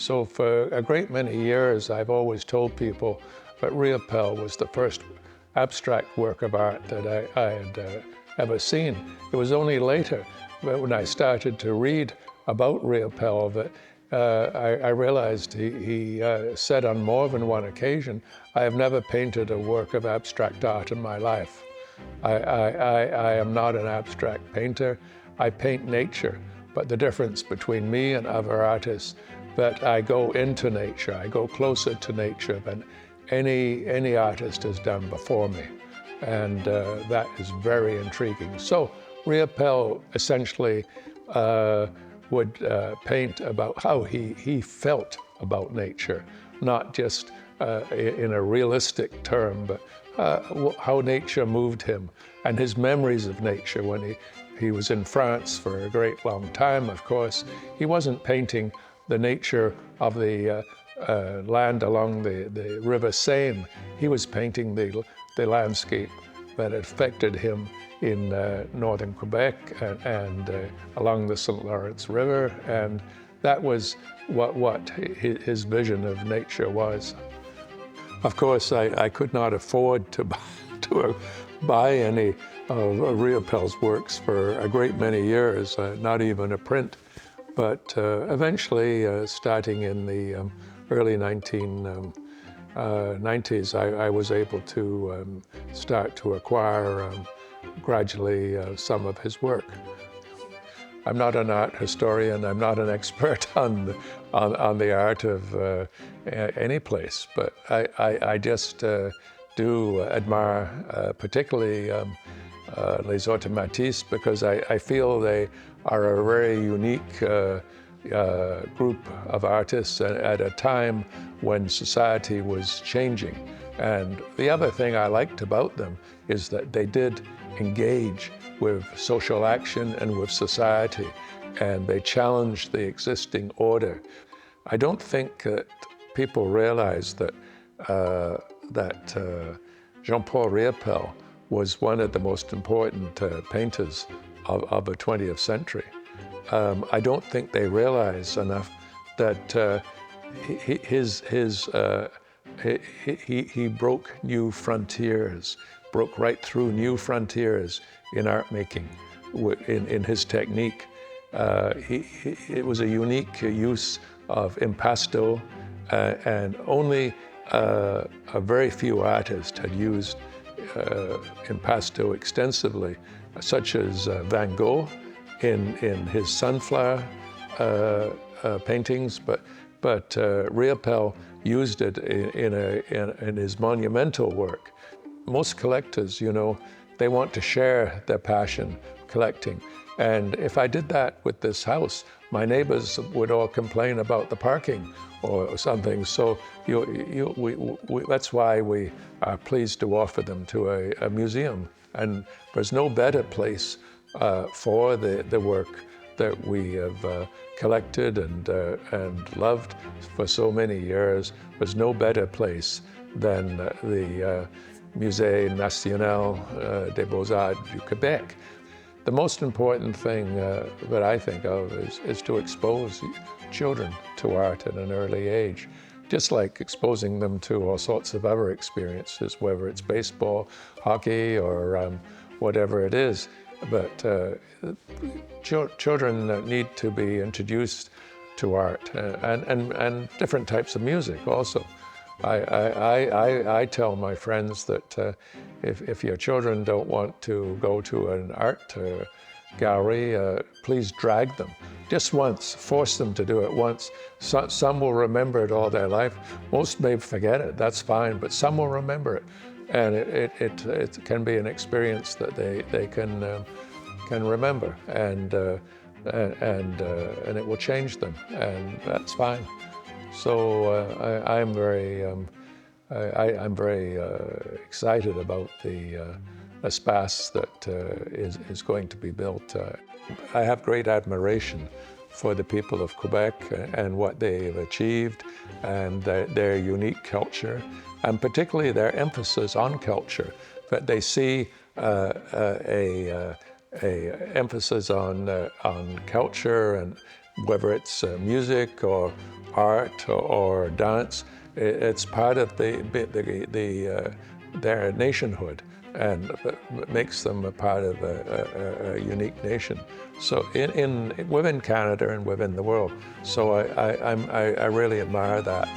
So for a great many years, I've always told people that Riopelle was the first abstract work of art that I had ever seen. It was only later, when I started to read about Riopelle, that I realized he said on more than one occasion, "I have never painted a work of abstract art in my life. I am not an abstract painter. I paint nature, but the difference between me and other artists, that I go into nature, I go closer to nature than any artist has done before me." And that is very intriguing. So Riopelle essentially would paint about how he felt about nature, not just in a realistic term, but how nature moved him and his memories of nature. When he was in France for a great long time, of course, he wasn't painting the nature of the land along the River Seine. He was painting the landscape that affected him in northern Quebec and along the St. Lawrence River, and that was what his vision of nature was. Of course, I could not afford to buy any of Riopelle's works for a great many years, not even a print. But eventually, starting in the early 1990s, I was able to start to acquire gradually some of his work. I'm not an art historian, I'm not an expert on the art of any place, but I just do admire particularly les automatistes, because I feel they are a very unique group of artists at a time when society was changing. And the other thing I liked about them is that they did engage with social action and with society, and they challenged the existing order. I don't think that people realize that Jean Paul Riopelle was one of the most important painters of the 20th century. I don't think they realize enough that he broke new frontiers, broke right through new frontiers in art making, in his technique. It was a unique use of impasto, and only a very few artists had used impasto extensively, such as Van Gogh in his sunflower paintings, but Riopelle used it in his monumental work. Most collectors, you know, they want to share their passion collecting. And if I did that with this house, my neighbors would all complain about the parking or something. So that's why we are pleased to offer them to a museum. And there's no better place for the work that we have collected and loved for so many years. There's no better place than the Musée National des Beaux-Arts du Québec. The most important thing that I think of is to expose children to art at an early age, just like exposing them to all sorts of other experiences, whether it's baseball, hockey, or whatever it is. But children need to be introduced to art and different types of music also. I tell my friends that if your children don't want to go to an art gallery, please drag them. Just once, force them to do it once. Some will remember it all their life. Most may forget it, that's fine, but some will remember it. And it can be an experience that they can remember, and it will change them, and that's fine. So I'm very excited about the espace that is going to be built. I have great admiration for the people of Quebec and what they've achieved, and their unique culture, and particularly their emphasis on culture, that they see a emphasis on culture, and whether it's music or art or dance. It's part of their nationhood, and makes them a part of a unique nation. So within Canada and within the world. So I really admire that.